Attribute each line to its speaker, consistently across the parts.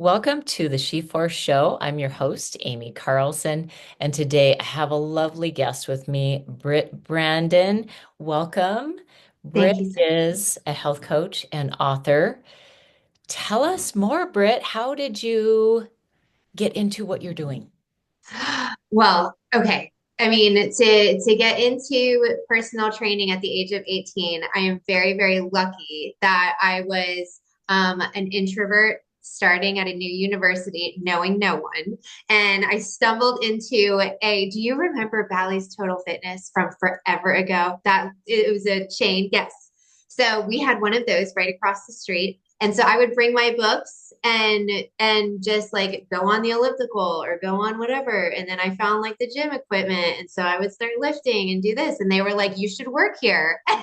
Speaker 1: Welcome to the She Force Show. I'm your host, Amy Carlson, and today I have a lovely guest with me, Britt Brandon. Welcome. Britt
Speaker 2: Thank you so
Speaker 1: is a health coach and author. Tell us more, Britt. How did you get into what you're doing?
Speaker 2: much. Well, okay. I mean, to get into personal training at the age of 18, I am very, very lucky that I was an introvert starting at a new university, knowing no one. And I stumbled into do you remember Bally's Total Fitness from forever ago? That it was a chain. Yes. So we had one of those right across the street. And so I would bring my books and just like go on the elliptical or go on whatever. And then I found like the gym equipment. And so I would start lifting and do this. And they were like, you should work here. And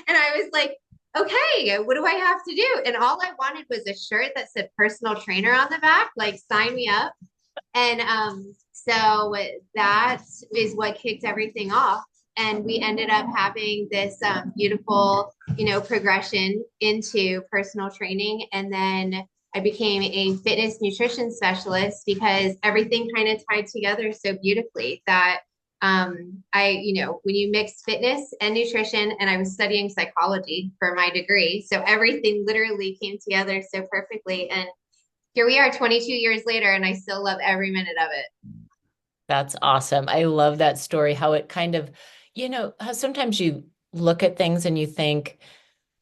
Speaker 2: I was like, okay, what do I have to do? And all I wanted was a shirt that said personal trainer on the back, like sign me up. And so that is what kicked everything off. And we ended up having this beautiful, progression into personal training. And then I became a fitness nutrition specialist because everything kind of tied together so beautifully that when you mix fitness and nutrition, and I was studying psychology for my degree. So everything literally came together so perfectly. And here we are 22 years later, and I still love every minute of it.
Speaker 1: That's awesome. I love that story, how it kind of, how sometimes you look at things and you think,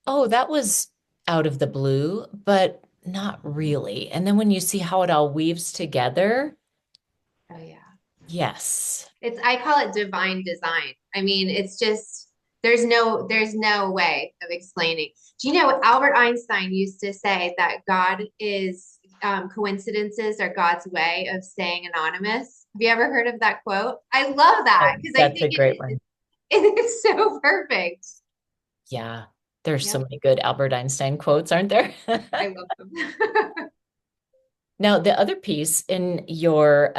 Speaker 1: oh, that was out of the blue, but not really. And then when you see how it all weaves together,
Speaker 2: Oh yeah.
Speaker 1: yes.
Speaker 2: I call it divine design. I mean, it's just there's no way of explaining. Do you know Albert Einstein used to say that God is coincidences are God's way of staying anonymous? Have you ever heard of that quote? I love that because I
Speaker 1: That's a
Speaker 2: think
Speaker 1: great one.
Speaker 2: it is so perfect.
Speaker 1: Yeah. There's so
Speaker 2: Yep,
Speaker 1: many good Albert Einstein quotes, aren't there?
Speaker 2: I love them.
Speaker 1: Now, the other piece in your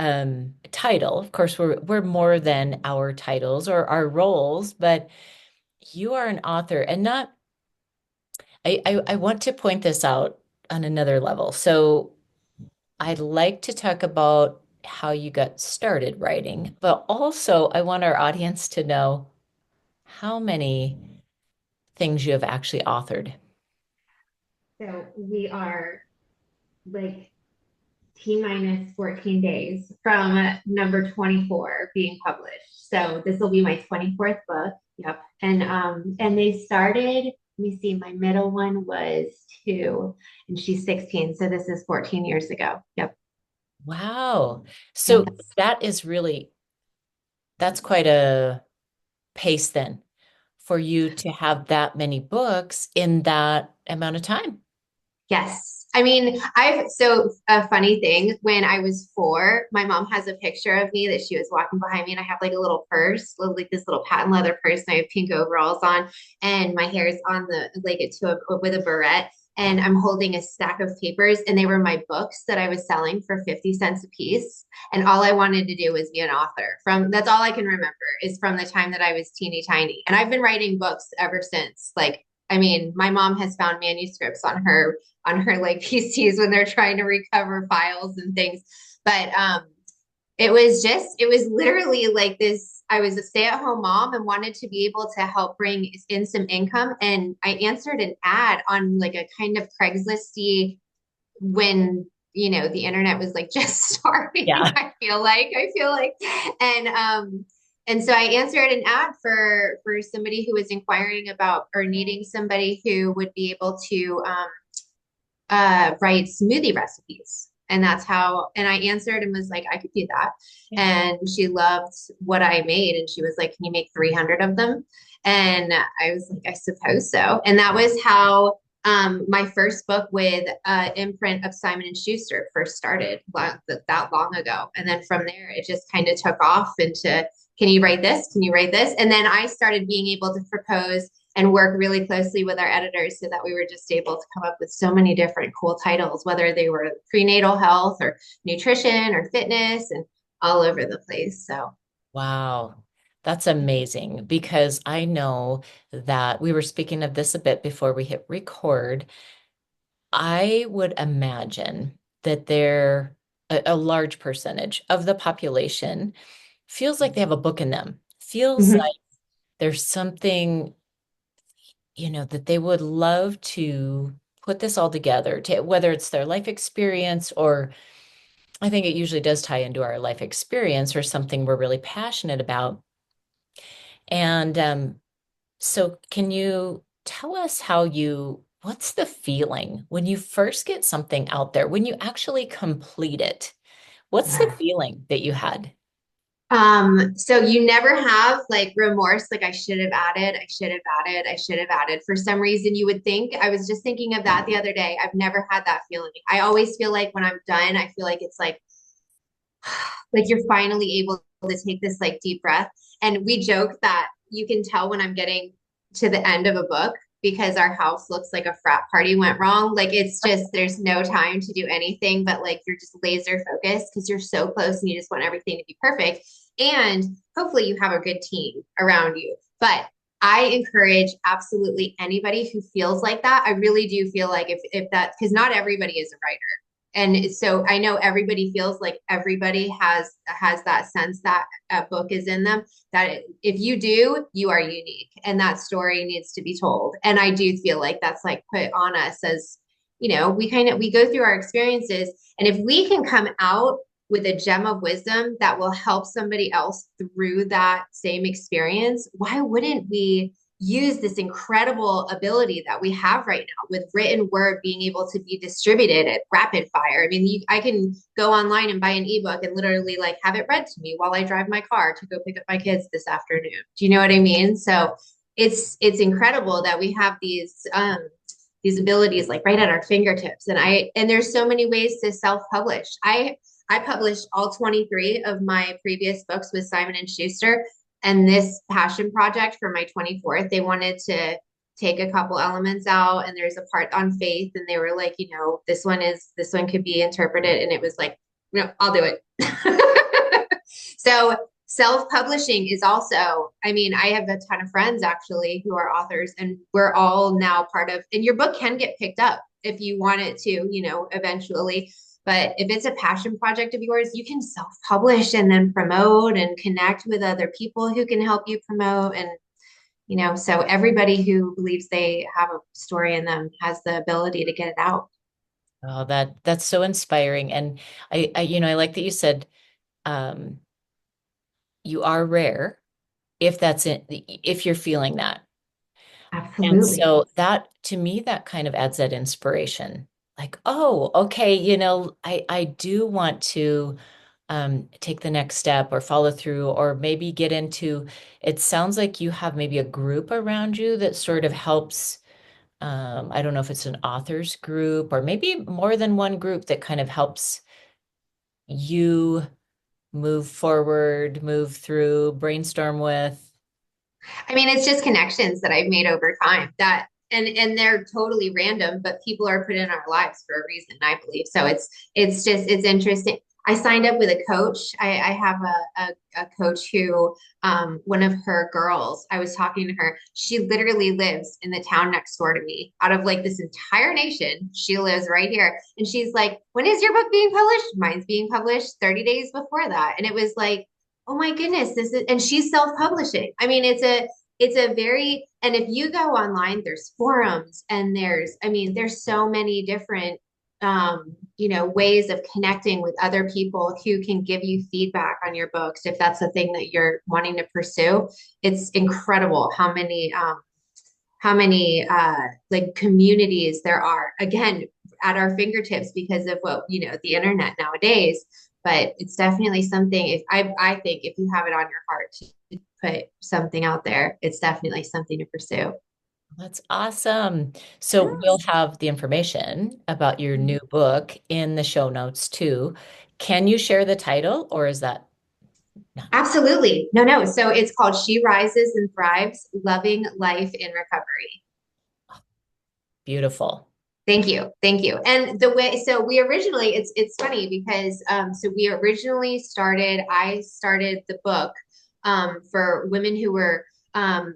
Speaker 1: title, of course, we're more than our titles or our roles, but you are an author and not I want to point this out on another level. So I'd like to talk about how you got started writing, but also I want our audience to know how many things you have actually authored.
Speaker 2: So we are like T minus 14 days from number 24 being published. So this will be my 24th book. Yep. And they started, let me see, my middle one was 2 and she's 16. So this is 14 years ago. Yep.
Speaker 1: Wow. So
Speaker 2: Yes.
Speaker 1: that's quite a pace then for you to have that many books in that amount of time.
Speaker 2: Yes. I mean, so a funny thing, when I was 4, my mom has a picture of me that she was walking behind me, and I have like a little purse, like this little patent leather purse, and I have pink overalls on, and my hair is on like it to with a barrette, and I'm holding a stack of papers, and they were my books that I was selling for 50 cents a piece. And all I wanted to do was be an author. That's all I can remember is from the time that I was teeny tiny. And I've been writing books ever since. Like, I mean, my mom has found manuscripts on her like PCs when they're trying to recover files and things. But it was literally like this. I was a stay-at-home mom and wanted to be able to help bring in some income. And I answered an ad on like a kind of Craigslisty when the internet was like just starting.
Speaker 1: Yeah.
Speaker 2: I feel like, and and so I answered an ad for somebody who was inquiring about or needing somebody who would be able to write smoothie recipes. And that's how, and I answered and was like, I could do that. And she loved what I made. And she was like, can you make 300 of them? And I was like, I suppose so. And that was how my first book with imprint of Simon and Schuster first started that long ago. And then from there, it just kind of took off into, can you write this? Can you write this? And then I started being able to propose and work really closely with our editors so that we were just able to come up with so many different cool titles, whether they were prenatal health or nutrition or fitness and all over the place. So,
Speaker 1: Wow. That's amazing because I know that we were speaking of this a bit before we hit record. I would imagine that a large percentage of the population feels like they have a book in them, feels like
Speaker 2: Mhm.
Speaker 1: there's something, that they would love to put this all together, to whether it's their life experience, or I think it usually does tie into our life experience or something we're really passionate about. And so can you tell us what's the feeling when you first get something out there, when you actually complete it? What's the
Speaker 2: Yeah.
Speaker 1: feeling that you had?
Speaker 2: So you never have like remorse, like I should have added, I should have added, I should have added. For some reason, you would think, I was just thinking of that the other day. I've never had that feeling. I always feel like when I'm done, I feel like it's like you're finally able to take this like deep breath. And we joke that you can tell when I'm getting to the end of a book because our house looks like a frat party went wrong. Like it's just there's no time to do anything, but like you're just laser focused because you're so close and you just want everything to be perfect. And hopefully you have a good team around you. But I encourage absolutely anybody who feels like that. I really do feel like if that because not everybody is a writer, and so I know everybody feels like everybody has that sense that a book is in them, that if you do, you are unique and that story needs to be told. And I do feel like that's like put on us as, we go through our experiences, and if we can come out with a gem of wisdom that will help somebody else through that same experience, why wouldn't we use this incredible ability that we have right now with written word being able to be distributed at rapid fire? I mean, I can go online and buy an ebook and literally like have it read to me while I drive my car to go pick up my kids this afternoon. Do you know what I mean? So it's incredible that we have these abilities like right at our fingertips. And there's so many ways to self-publish. I published all 23 of my previous books with Simon and Schuster, and this passion project for my 24th, they wanted to take a couple elements out, and there's a part on faith, and they were like, this one could be interpreted, and it was like, no, I'll do it. So self-publishing is also, I mean, I have a ton of friends actually who are authors, and we're all now part of, and your book can get picked up if you want it to, eventually. But if it's a passion project of yours, you can self-publish and then promote and connect with other people who can help you promote. And, so everybody who believes they have a story in them has the ability to get it out.
Speaker 1: Oh, that's so inspiring. And I like that you said um, you are rare if you're feeling that. And
Speaker 2: Absolutely.
Speaker 1: so that to me, that kind of adds that inspiration. Like, oh, okay, I do want to take the next step or follow through or maybe get into, it sounds like you have maybe a group around you that sort of helps. I don't know if it's an authors group or maybe more than one group that kind of helps you move forward, move through, brainstorm with.
Speaker 2: I mean, it's just connections that I've made over time that and they're totally random, but people are put in our lives for a reason, I believe. So it's interesting. I signed up with a coach. I have a coach who one of her girls, I was talking to her, she literally lives in the town next door to me. Out of like this entire nation, she lives right here. And she's like, when is your book being published? Mine's being published 30 days before that. And it was like, oh my goodness, this is, and she's self-publishing. I mean, it's a very, and if you go online, there's forums and there's so many different, ways of connecting with other people who can give you feedback on your books if that's the thing that you're wanting to pursue. It's incredible how many like communities there are, again, at our fingertips because of what, the internet nowadays. But it's definitely something, if I think if you have it on your heart to put something out there, it's definitely something to pursue.
Speaker 1: That's awesome. So we'll
Speaker 2: Yes.
Speaker 1: have the information about your new book in the show notes too. Can you share the title or is that not
Speaker 2: Absolutely. No, no. So it's called She Rises and Thrives, Loving Life in Recovery.
Speaker 1: beautiful?
Speaker 2: Thank you. Thank you. And the way, so we originally, it's funny because so we originally I started the book for women who were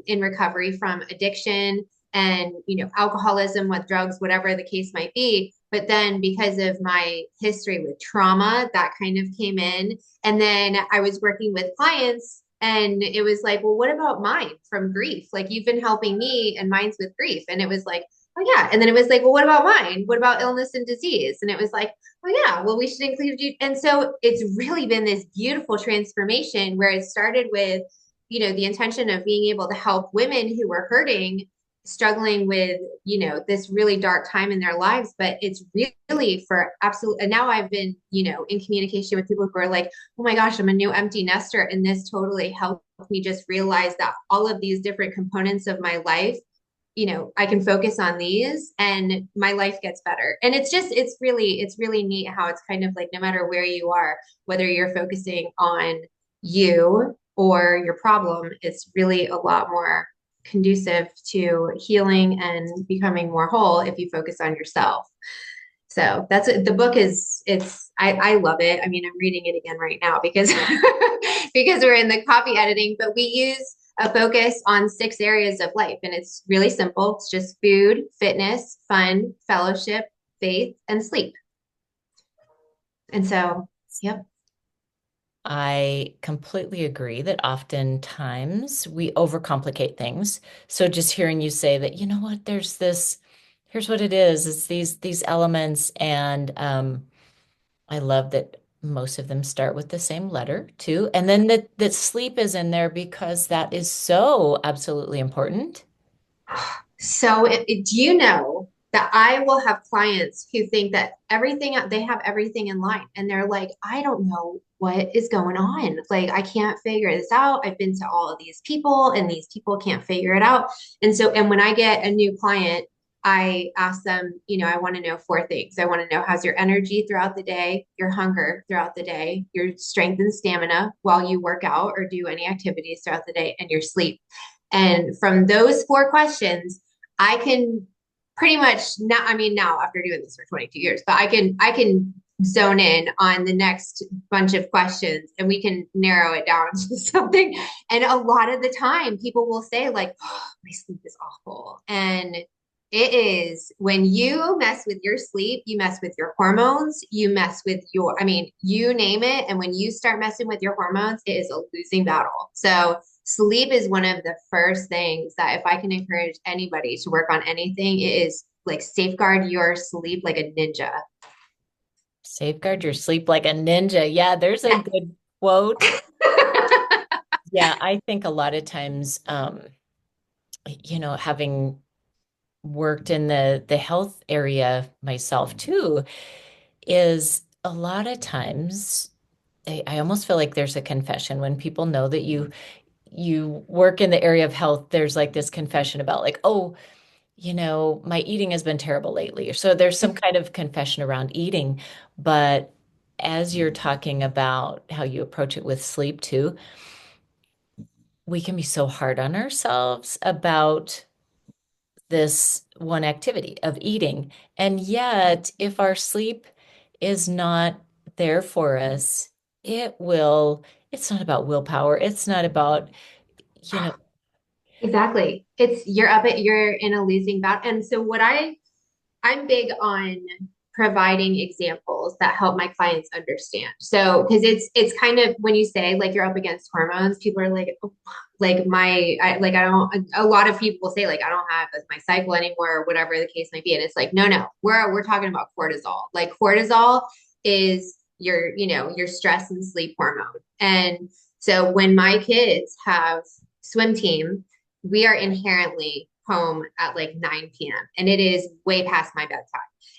Speaker 2: in recovery from addiction and, alcoholism with drugs, whatever the case might be. But then because of my history with trauma, that kind of came in. And then I was working with clients and it was like, well, what about mine from grief? Like you've been helping me and mine's with grief. And it was like, oh yeah. And then it was like, well, what about mine? What about illness and disease? And it was like, oh yeah, well, we should include you. And so it's really been this beautiful transformation where it started with, the intention of being able to help women who were hurting, struggling with, this really dark time in their lives. But it's really for absolute, and now I've been, in communication with people who are like, oh my gosh, I'm a new empty nester. And this totally helped me just realize that all of these different components of my life, I can focus on these and my life gets better. And it's really neat how it's kind of like no matter where you are, whether you're focusing on you or your problem, it's really a lot more conducive to healing and becoming more whole if you focus on yourself. So that's what the book is. I love it. I mean, I'm reading it again right now because because we're in the copy editing, but we use a focus on 6 areas of life. And it's really simple. It's just food, fitness, fun, fellowship, faith, and sleep. And so, yep.
Speaker 1: I completely agree that oftentimes we overcomplicate things. So just hearing you say that, you know what, there's this, here's what it is, it's these elements, and I love that most of them start with the same letter too. And then that sleep is in there because that is so absolutely important.
Speaker 2: So, do you know that I will have clients who think that they have everything in line and they're like, I don't know what is going on. Like, I can't figure this out. I've been to all of these people and these people can't figure it out. And so, and when I get a new client, I ask them, I want to know 4 things. I want to know how's your energy throughout the day, your hunger throughout the day, your strength and stamina while you work out or do any activities throughout the day, and your sleep. And from those 4 questions, I can pretty much now, I mean, now after doing this for 22 years, but I can zone in on the next bunch of questions and we can narrow it down to something. And a lot of the time people will say like, oh, my sleep is awful. And it is when you mess with your sleep, you mess with your hormones, you mess with I mean, you name it. And when you start messing with your hormones, it is a losing battle. So sleep is one of the first things that if I can encourage anybody to work on anything, it is like safeguard your sleep like a ninja.
Speaker 1: Safeguard your sleep like a ninja. Yeah, there's a
Speaker 2: Yeah.
Speaker 1: good quote. Yeah, I think a lot of times, having worked in the health area myself too, is a lot of times I almost feel like there's a confession when people know that you work in the area of health. There's like this confession about like, oh, my eating has been terrible lately. So there's some kind of confession around eating. But as you're talking about how you approach it with sleep too, we can be so hard on ourselves about this one activity of eating. And yet, if our sleep is not there for us, it's not about willpower. It's not about, you know,
Speaker 2: Exactly. You're in a losing battle. And so I'm big on providing examples that help my clients understand. So, because it's kind of when you say like you're up against hormones, people are like, oh, like I don't. A lot of people will say like I don't have my cycle anymore, or whatever the case might be, and it's like no, we're talking about cortisol. Like cortisol is your stress and sleep hormone, and so when my kids have swim team, we are inherently home at like 9 p.m. and it is way past my bedtime.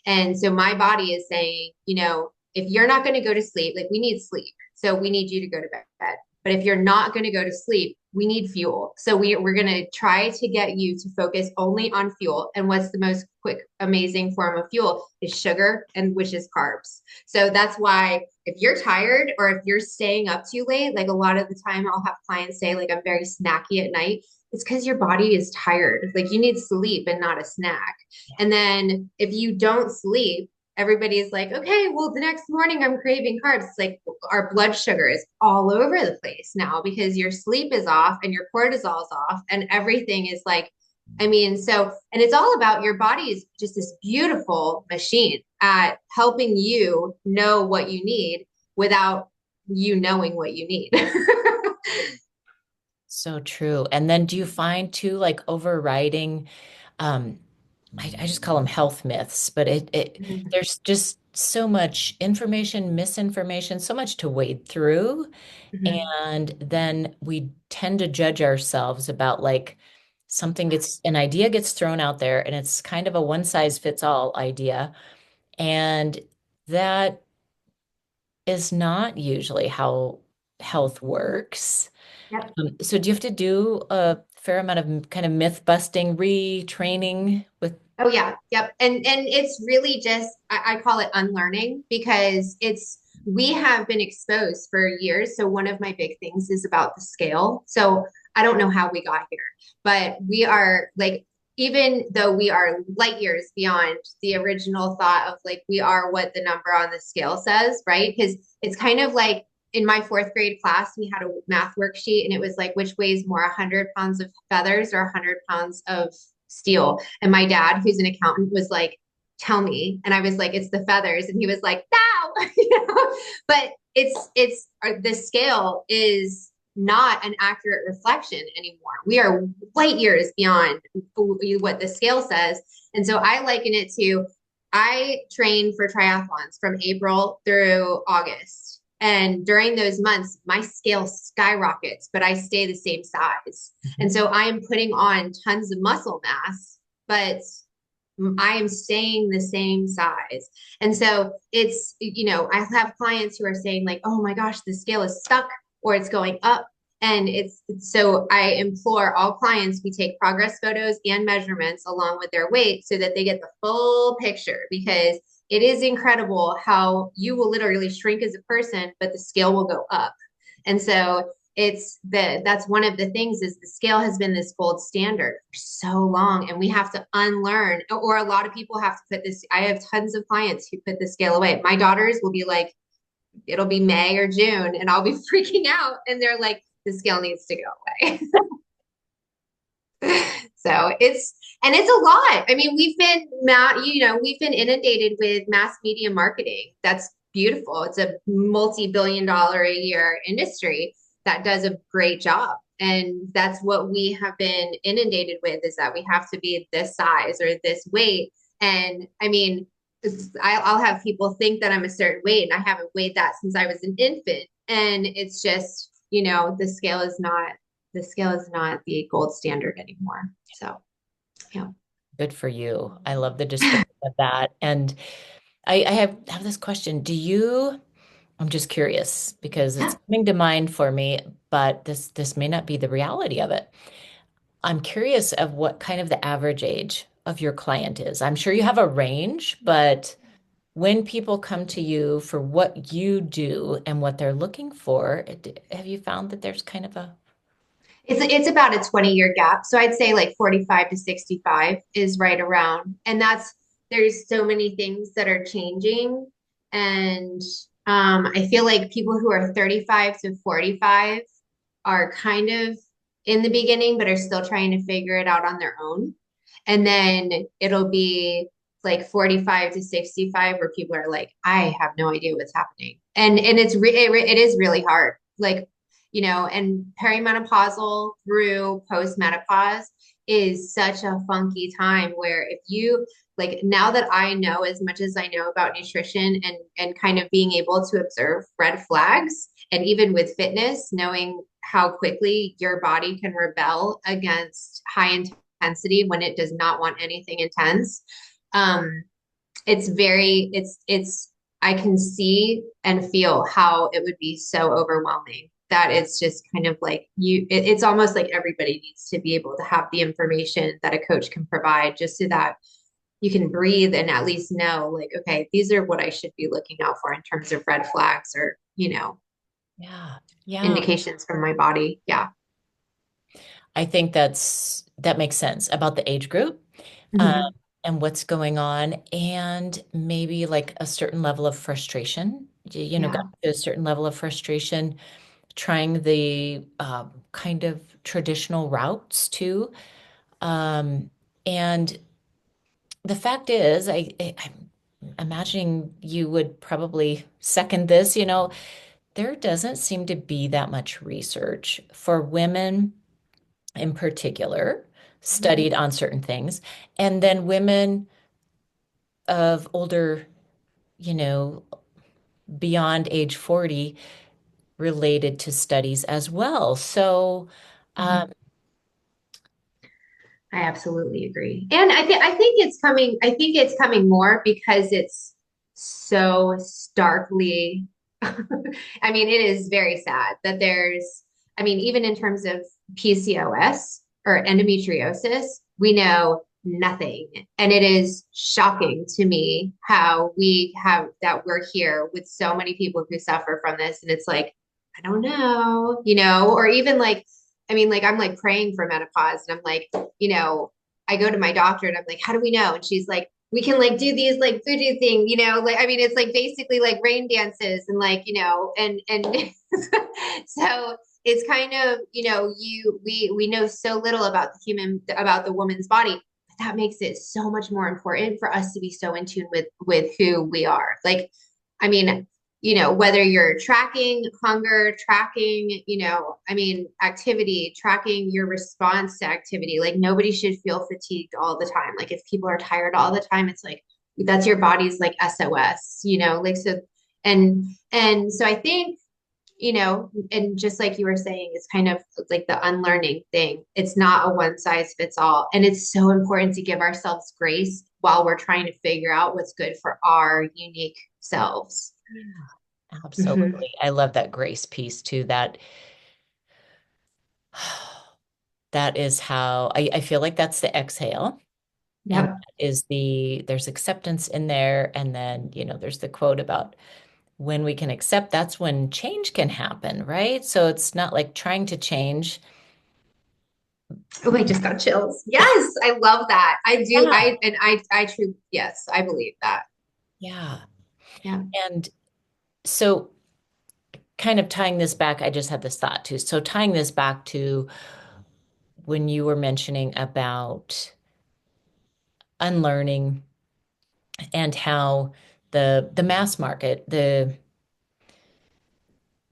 Speaker 2: And so my body is saying, if you're not going to go to sleep, like we need sleep. So we need you to go to bed. But if you're not going to go to sleep, we need fuel. So we're going to try to get you to focus only on fuel. And what's the most quick, amazing form of fuel is sugar, and which is carbs. So that's why if you're tired or if you're staying up too late, like a lot of the time I'll have clients say, like, I'm very snacky at night. It's because your body is tired. Like you need sleep and not a snack. And then if you don't sleep, everybody's like, okay, well, the next morning I'm craving carbs. It's like our blood sugar is all over the place now because your sleep is off and your cortisol is off and everything is like I mean, so, and it's all about your body is just this beautiful machine at helping you know what you need without you knowing what you need.
Speaker 1: So true. And then do you find too, like overriding, um, I just call them health myths, but there's just so much information, misinformation, so much to wade through.
Speaker 2: Mhm.
Speaker 1: And then we tend to judge ourselves about like an idea gets thrown out there and it's kind of a one size fits all idea. And that is not usually how health works.
Speaker 2: Yep.
Speaker 1: So do you have to do a fair amount of kind of myth busting, retraining with?
Speaker 2: Oh yeah, yep. And it's really just I call it unlearning because it's we have been exposed for years. So one of my big things is about the scale. So I don't know how we got here, but we are like even though we are light years beyond the original thought of like we are what the number on the scale says, right? Because it's kind of like in my fourth grade class, we had a math worksheet and it was like which weighs more, 100 pounds of feathers or 100 pounds of steel. And my dad, who's an accountant, was like, tell me. And I was like, it's the feathers. And he was like, no, you know, but it's the scale is not an accurate reflection anymore. We are light years beyond what the scale says. And so I liken it to I train for triathlons from April through August. And during those months, my scale skyrockets, but I stay the same size. And so I am putting on tons of muscle mass, but I am staying the same size. And so it's, you know, I have clients who are saying, like, oh my gosh, the scale is stuck or it's going up. And it's so I implore all clients, we take progress photos and measurements along with their weight so that they get the full picture because it is incredible how you will literally shrink as a person, but the scale will go up. And so that's one of the things is the scale has been this gold standard for so long and we have to unlearn or a lot of people have to put this. I have tons of clients who put the scale away. My daughters will be like, it'll be May or June and I'll be freaking out and they're like, the scale needs to go away. So it's a lot. I mean, we've been inundated with mass media marketing. That's beautiful. It's a multi-billion dollar a year industry that does a great job. And that's what we have been inundated with is that we have to be this size or this weight. And I mean, I'll have people think that I'm a certain weight and I haven't weighed that since I was an infant. And it's just, you know, the scale is not the gold standard anymore. So, yeah.
Speaker 1: Good for you. I love the description of that. And I have this question. I'm just curious because it's
Speaker 2: Yeah.
Speaker 1: coming to mind for me, but this may not be the reality of it. I'm curious of what kind of the average age of your client is. I'm sure you have a range, but when people come to you for what you do and what they're looking for, have you found that there's kind of a?
Speaker 2: It's about a 20-year gap. So I'd say like 45 to 65 is right around. And there's so many things that are changing. And I feel like people who are 35 to 45 are kind of in the beginning, but are still trying to figure it out on their own. And then it'll be like 45 to 65 where people are like, I have no idea what's happening. And it is really hard. Like, you know, and perimenopausal through postmenopause is such a funky time where if you like now that I know as much as I know about nutrition and kind of being able to observe red flags and even with fitness knowing how quickly your body can rebel against high intensity when it does not want anything intense. um it's I can see and feel how it would be so overwhelming that it's just kind of like it's almost like everybody needs to be able to have the information that a coach can provide just so that you can breathe and at least know like okay these are what I should be looking out for in terms of red flags or
Speaker 1: Yeah. Yeah.
Speaker 2: indications from my body. Yeah.
Speaker 1: I think that makes sense about the age group, um,
Speaker 2: Mm-hmm.
Speaker 1: and what's going on, and maybe like a certain level of frustration. Got
Speaker 2: Yeah.
Speaker 1: to a certain level of frustration trying the kind of traditional routes too. Um, and the fact is, I'm imagining you would probably second this, there doesn't seem to be that much research for women in particular studied on certain things. And then women of older, you know, beyond age 40 related to studies as well. So,
Speaker 2: Mhm.
Speaker 1: um,
Speaker 2: I absolutely agree. And I think it's coming more because it's so starkly I mean, it is very sad that I mean, even in terms of PCOS or endometriosis, we know nothing. And it is shocking to me how we have that we're here with so many people who suffer from this. And it's like, I don't know, or even like, I mean, like, I'm like praying for menopause and I'm like, I go to my doctor and I'm like, how do we know? And she's like, we can like do these like voodoo thing, like I mean it's like basically like rain dances and like, and so it's kind of, we know so little about the woman's body. But that makes it so much more important for us to be so in tune with who we are. Like, I mean, whether you're tracking hunger, tracking, I mean, activity, tracking your response to activity, like nobody should feel fatigued all the time. Like if people are tired all the time, it's like that's your body's like SOS, like so and so I think, and just like you were saying, it's kind of like the unlearning thing. It's not a one size fits all. And it's so important to give ourselves grace while we're trying to figure out what's good for our unique selves.
Speaker 1: yeah,
Speaker 2: Mm-hmm.
Speaker 1: absolutely. I love that grace piece too. That is how I feel like that's the exhale. And
Speaker 2: Yep.
Speaker 1: that is there's acceptance in there. And then, there's the quote about when we can accept, that's when change can happen, right? So it's not like trying to change.
Speaker 2: Oh, I just got chills. Yes, I love that. I do.
Speaker 1: Yeah.
Speaker 2: I truly, yes, I believe that.
Speaker 1: Yeah.
Speaker 2: Yeah.
Speaker 1: And so kind of tying this back, I just had this thought too. So tying this back to when you were mentioning about unlearning and how the mass market, the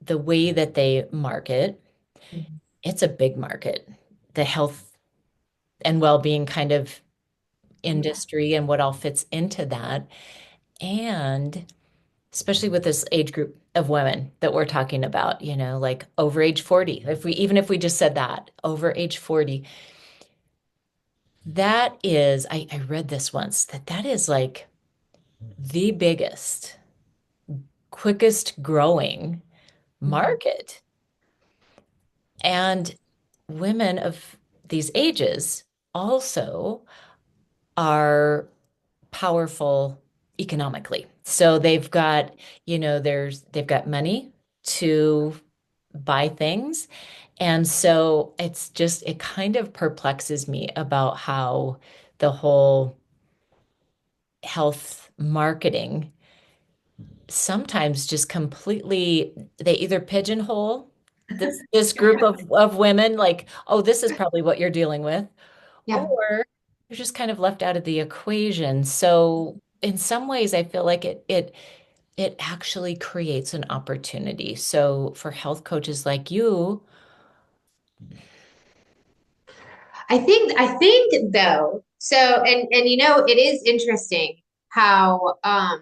Speaker 1: way that they market, it's a big market. The health and well-being kind of
Speaker 2: Yeah.
Speaker 1: industry and what all fits into that. And especially with this age group of women that we're talking about, like over age 40. If we just said that, over age 40, that is, I read this once, that is like the biggest, quickest growing
Speaker 2: Mhm.
Speaker 1: market. And women of these ages also are powerful economically. So they've got money to buy things. And so it kind of perplexes me about how the whole health marketing sometimes just completely, they either pigeonhole this group
Speaker 2: Yeah.
Speaker 1: of women, like, oh, this is probably what you're dealing with,
Speaker 2: Yeah.
Speaker 1: or you're just kind of left out of the equation. So in some ways, I feel like it actually creates an opportunity. So for health coaches like you,
Speaker 2: I think though, so and it is interesting how I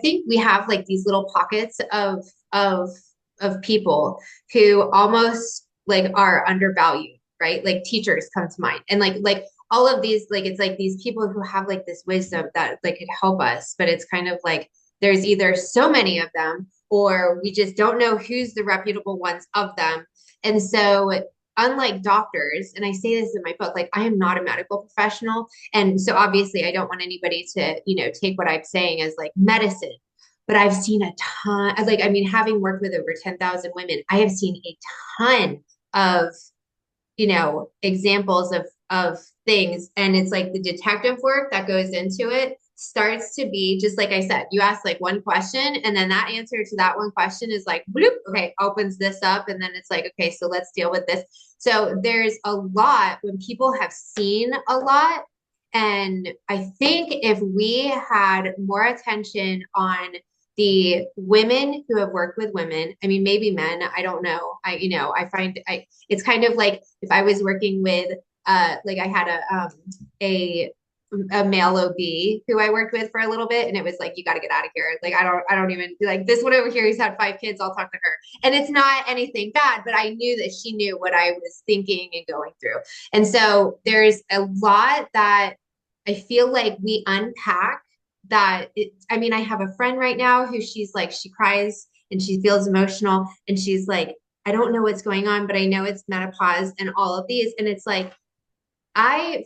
Speaker 2: think we have like these little pockets of of people who almost like are undervalued, right? Like teachers come to mind. And like all of these, like it's like these people who have like this wisdom that like could help us, but it's kind of like there's either so many of them or we just don't know who's the reputable ones of them. And so unlike doctors, and I say this in my book, like I am not a medical professional, and so obviously I don't want anybody to, take what I'm saying as like medicine. But I've seen a ton, like, I mean, having worked with over 10,000 women, I have seen a ton of, examples of things. And it's like the detective work that goes into it starts to be just like I said, you ask like one question, and then that answer to that one question is like, bloop, okay, opens this up. And then it's like, okay, so let's deal with this. So there's a lot when people have seen a lot. And I think if we had more attention on the women who have worked with women, I mean, maybe men, I don't know. I find it's kind of like if I was working with, like I had a a male OB who I worked with for a little bit, and it was like, you got to get out of here. Like, I don't even like this one over here. He's had 5 kids. I'll talk to her. And it's not anything bad, but I knew that she knew what I was thinking and going through. And so there's a lot that I feel like we unpack I mean, I have a friend right now who she's like, she cries and she feels emotional and she's like, I don't know what's going on, but I know it's menopause and all of these. And it's like,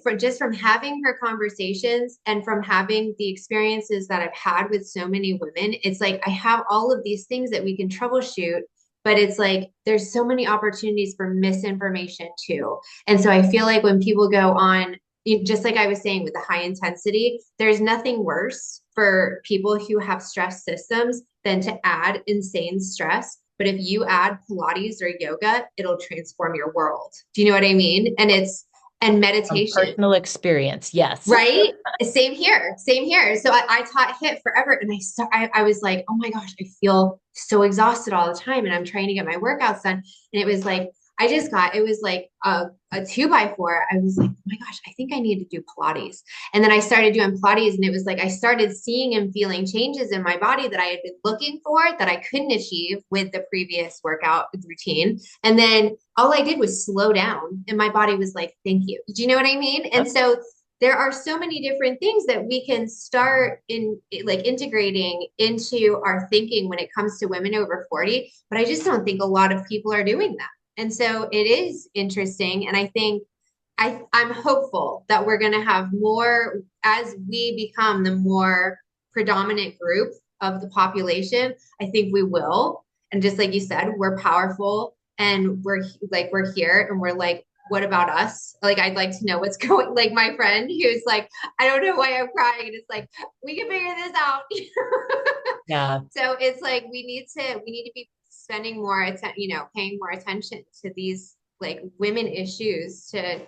Speaker 2: for just from having her conversations and from having the experiences that I've had with so many women, it's like I have all of these things that we can troubleshoot, but it's like there's so many opportunities for misinformation too. And so I feel like when people go on, just like I was saying with the high intensity, there's nothing worse for people who have stress systems than to add insane stress. But if you add Pilates or yoga, it'll transform your world. Do you know what I mean? And
Speaker 1: From
Speaker 2: meditation,
Speaker 1: personal experience, yes.
Speaker 2: right? Same here, same here. So I taught HIIT forever, and I was like, oh my gosh, I feel so exhausted all the time, and I'm trying to get my workouts done, and it was like it was like a 2x4. I was like, oh my gosh, I think I need to do Pilates. And then I started doing Pilates, and it was like I started seeing and feeling changes in my body that I had been looking for that I couldn't achieve with the previous workout routine. And then all I did was slow down, and my body was like, thank you. Do you know what I mean? And
Speaker 1: Yep.
Speaker 2: so there are so many different things that we can start in like integrating into our thinking when it comes to women over 40, but I just don't think a lot of people are doing that. And so it is interesting. And I think I'm hopeful that we're going to have more as we become the more predominant group of the population. I think we will. And just like you said, we're powerful and we're here and we're like, what about us? Like, I'd like to know what's going, like my friend who's like, I don't know why I'm crying. And it's like, we can figure this out.
Speaker 1: Yeah.
Speaker 2: So it's like, we need to be spending more attention, paying more attention to these like women issues to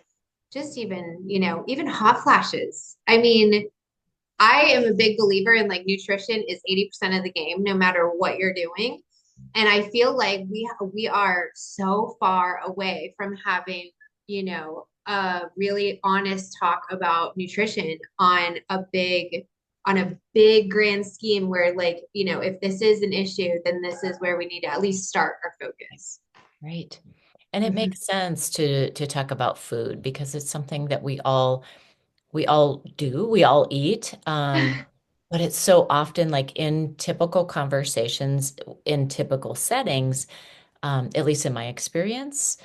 Speaker 2: just even, even hot flashes. I mean, I am a big believer in like nutrition is 80% of the game, no matter what you're doing. And I feel like we are so far away from having, a really honest talk about nutrition on a big grand scheme where like, if this is an issue, then this is where we need to at least start our focus.
Speaker 1: Right. And it
Speaker 2: Mhm.
Speaker 1: makes sense to talk about food because it's something that we all do, we all eat. But it's so often like in typical conversations, in typical settings, at least in my experience,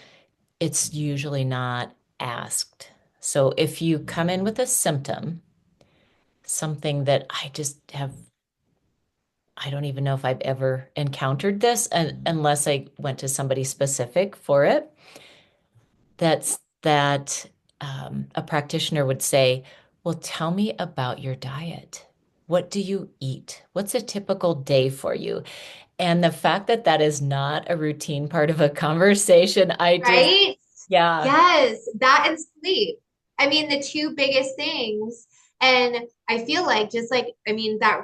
Speaker 1: it's usually not asked. So if you come in with a symptom, something that I don't even know if I've ever encountered this unless I went to somebody specific for it. That a practitioner would say, well, tell me about your diet. What do you eat? What's a typical day for you? And the fact that that is not a routine part of a conversation,
Speaker 2: Right?
Speaker 1: yeah,
Speaker 2: Yes, that and sleep. I mean, the two biggest things. And I feel like just like, I mean, that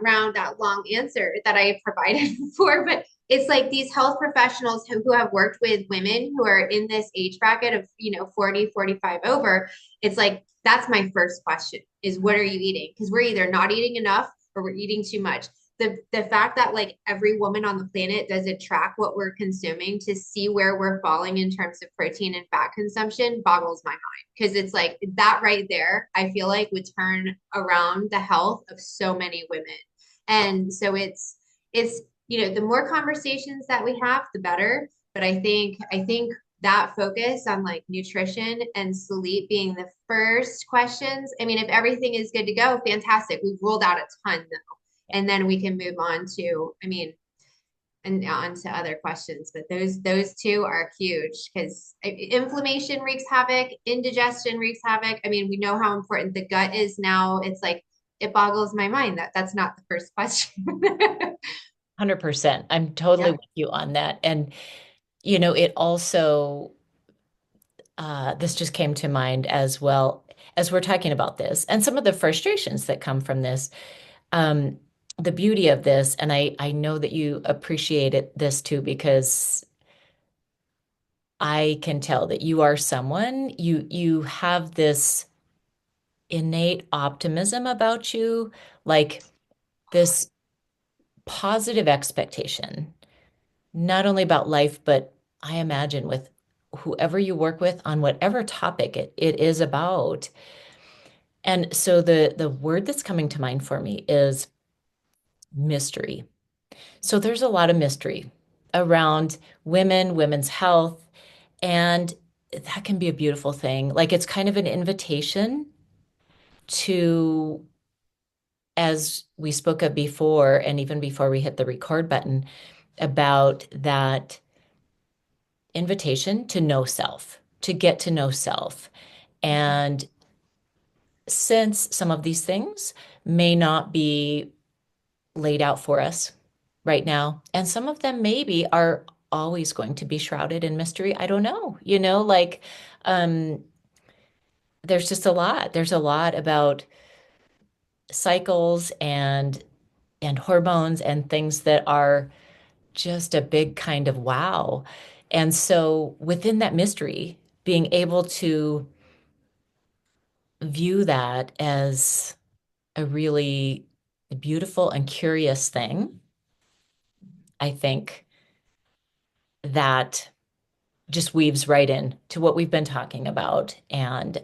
Speaker 2: long answer that I provided before, but it's like these health professionals who have worked with women who are in this age bracket of, 40, 45 over. It's like, that's my first question is what are you eating? Because we're either not eating enough or we're eating too much. The fact that like every woman on the planet doesn't track what we're consuming to see where we're falling in terms of protein and fat consumption boggles my mind because it's like that right there I feel like would turn around the health of so many women. And so it's the more conversations that we have the better, but I think that focus on like nutrition and sleep being the first questions. I mean, if everything is good to go, fantastic. We've ruled out a ton, and then we can move on to, I mean, and on to other questions. But those two are huge because inflammation wreaks havoc, indigestion wreaks havoc. I mean, we know how important the gut is now. It's like it boggles my mind that that's not the first question.
Speaker 1: 100%. I'm totally
Speaker 2: Yeah.
Speaker 1: with you on that. And, it also, this just came to mind as well as we're talking about this and some of the frustrations that come from this. Um, the beauty of this, and I know that you appreciate this too, because I can tell that you are someone, you have this innate optimism about you, like this positive expectation, not only about life, but I imagine with whoever you work with on whatever topic it is about. And so the word that's coming to mind for me is mystery. So there's a lot of mystery around women, women's health, and that can be a beautiful thing. Like it's kind of an invitation to, as we spoke of before, and even before we hit the record button, about that invitation to know self, to get to know self. And since some of these things may not be laid out for us right now, and some of them maybe are always going to be shrouded in mystery, I don't know, like um, there's just a lot. There's a lot about cycles and hormones and things that are just a big kind of wow. And so within that mystery, being able to view that as a really beautiful and curious thing, I think that just weaves right in to what we've been talking about and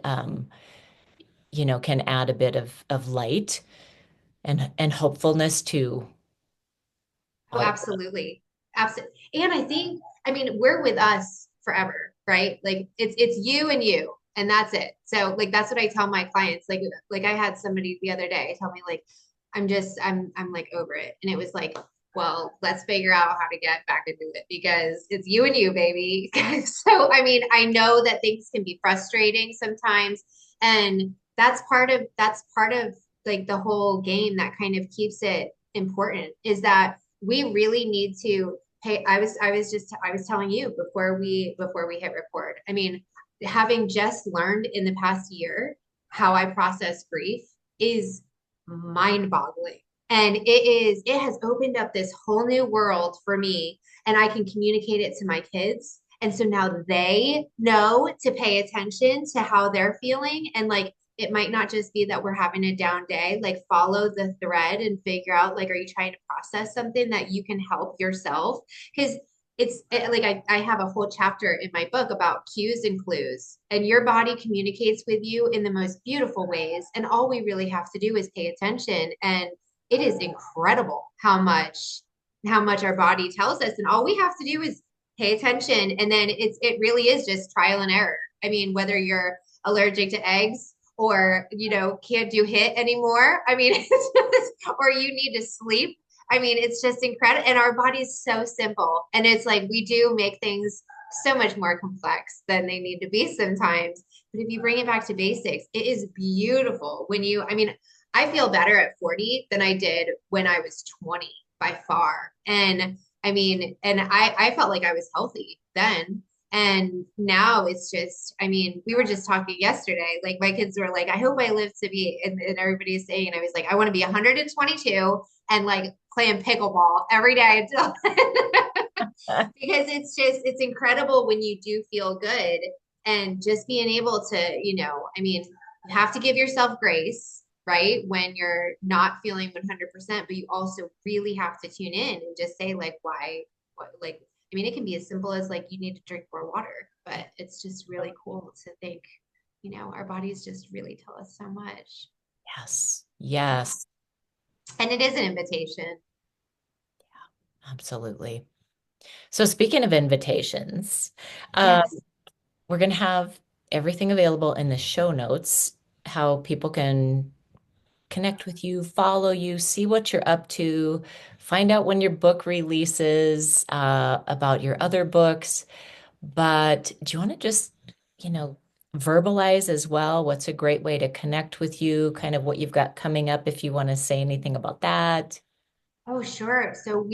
Speaker 1: can add a bit of light and hopefulness to
Speaker 2: Oh,
Speaker 1: all of it.
Speaker 2: absolutely. Absolutely. And I think, I mean, we're with us forever, right? Like it's you and you, and that's it. So like that's what I tell my clients. Like I had somebody the other day tell me like I'm like over it. And it was like, well, let's figure out how to get back into it because it's you and you, baby. So I mean, I know that things can be frustrating sometimes. And that's part of like the whole game that kind of keeps it important is that we really need to pay. I was telling you before we hit record. I mean, having just learned in the past year how I process grief is mind-boggling. And it has opened up this whole new world for me, and I can communicate it to my kids. And so now they know to pay attention to how they're feeling. And like it might not just be that we're having a down day, like follow the thread and figure out like, are you trying to process something that you can help yourself? Because like I have a whole chapter in my book about cues and clues, and your body communicates with you in the most beautiful ways. And all we really have to do is pay attention. And it is incredible how much our body tells us. And all we have to do is pay attention. And then it really is just trial and error. I mean, whether you're allergic to eggs or can't do HIIT anymore. I mean, or you need to sleep. I mean, it's just incredible. And our body's so simple. And it's like we do make things so much more complex than they need to be sometimes. But if you bring it back to basics, it is beautiful I mean, I feel better at 40 than I did when I was 20 by far. And I mean, and I felt like I was healthy then. And now it's just, I mean, we were just talking yesterday. Like my kids were like, I hope I live to be, and everybody's saying, and I was like, I want to be 122 and like playing pickleball every day until because it's incredible when you do feel good and just being able to, I mean, you have to give yourself grace, right? When you're not feeling 100%, but you also really have to tune in and just say like, why, what, like, I mean, it can be as simple as like you need to drink more water, but it's just really cool to think, our bodies just really tell us so much.
Speaker 1: Yes,
Speaker 2: Yeah.
Speaker 1: yes,
Speaker 2: And it is an invitation.
Speaker 1: absolutely. So speaking of invitations, uh,
Speaker 2: Yes.
Speaker 1: we're going to have everything available in the show notes, how people can connect with you, follow you, see what you're up to, find out when your book releases, about your other books. But do you want to just, you know, verbalize as well? What's a great way to connect with you? Kind of what you've got coming up if you want to say anything about that.
Speaker 2: Oh, sure. So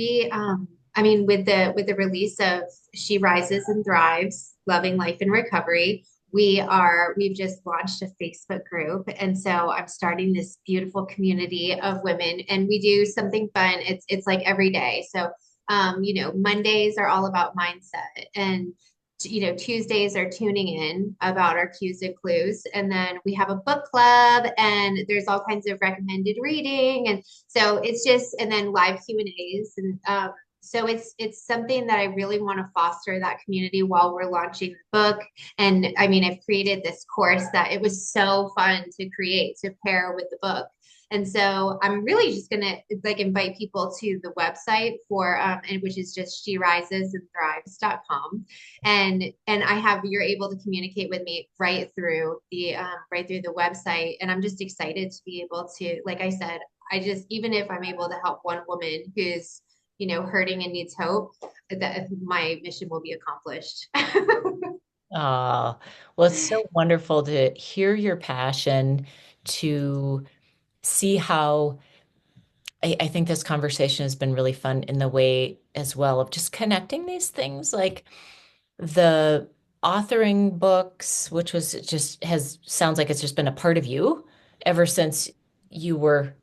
Speaker 2: I mean, with the release of She Rises and Thrives, Loving Life in Recovery, we've just launched a Facebook group. And so I'm starting this beautiful community of women and we do something fun. It's like every day. So Mondays are all about mindset and Tuesdays are tuning in about our cues and clues. And then we have a book club and there's all kinds of recommended reading. And so it's just, and then live Q and A's, and so it's something that I really want to foster that community while we're launching the book. And I mean, I've created this course that it was so fun to create to pair with the book. And so I'm really just gonna like invite people to the website for and which is just sherises and thrives.com. And I have you're able to communicate with me right through the website. And I'm just excited to be able to, like I said, I just, even if I'm able to help one woman who's, hurting and needs hope, that my mission will be accomplished.
Speaker 1: Ah, well, it's so wonderful to hear your passion, to see how I think this conversation has been really fun in the way as well of just connecting these things like the authoring books, which was just has sounds like it's just been a part of you ever since you were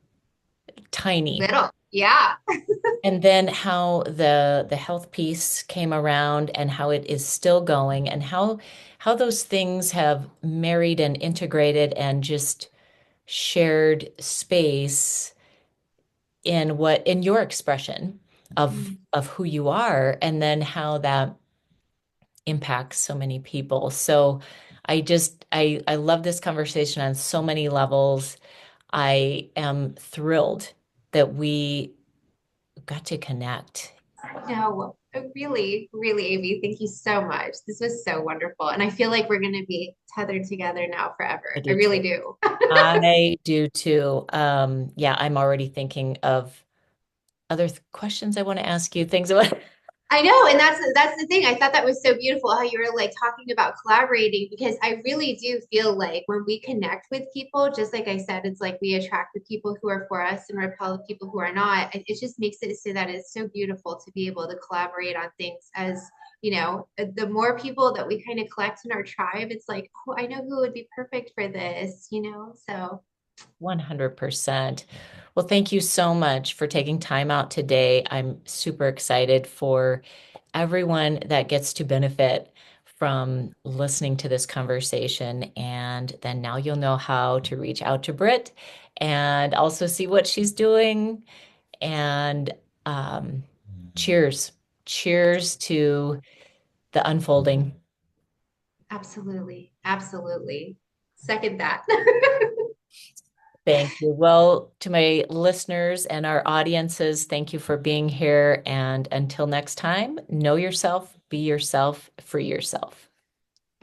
Speaker 1: tiny.
Speaker 2: Little. Yeah.
Speaker 1: And then how the health piece came around and how it is still going and how those things have married and integrated and just shared space in what in your expression of who you are and then how that impacts so many people. So I love this conversation on so many levels. I am thrilled that we got to connect.
Speaker 2: No, really, really, Amy, thank you so much. This was so wonderful. And I feel like we're going to be tethered together now
Speaker 1: I
Speaker 2: forever. I
Speaker 1: do
Speaker 2: really
Speaker 1: too.
Speaker 2: do.
Speaker 1: I do too. Yeah, I'm already thinking of other questions I want to ask you, things about
Speaker 2: I know, and that's the thing. I thought that was so beautiful how you were like talking about collaborating because I really do feel like when we connect with people, just like I said, it's like we attract the people who are for us and repel the people who are not. It just makes it so that it's so beautiful to be able to collaborate on things as the more people that we kind of collect in our tribe, it's like, oh, I know who would be perfect for this. So
Speaker 1: 100%. Well, thank you so much for taking time out today. I'm super excited for everyone that gets to benefit from listening to this conversation. And then now you'll know how to reach out to Britt and also see what she's doing. And um, cheers. Cheers to the unfolding.
Speaker 2: absolutely, absolutely. Second that.
Speaker 1: Thank you. Well, to my listeners and our audiences, thank you for being here. And until next time, know yourself, be yourself, free yourself.